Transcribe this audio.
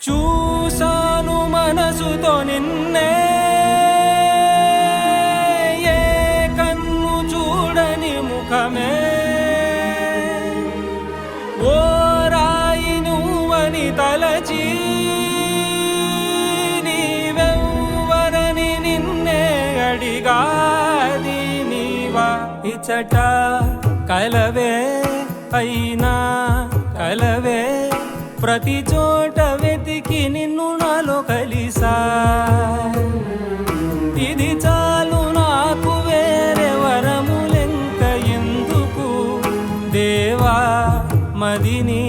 చూసాను మనసుతో నిన్నే, ఏ కన్ను చూడని ముఖమే, ఓ రాయి నువ్వని తలచి నీవెవ్వరని నిన్నే అడిగాది నీవా. ఇచ్చట కలవే అయినా కలవే, ప్రతి చోట వెతికి నిన్ను నాలో కలిసా. ఇది చాలు నాకు, వేరే వరములెంత ఎందుకు దేవా. మదిని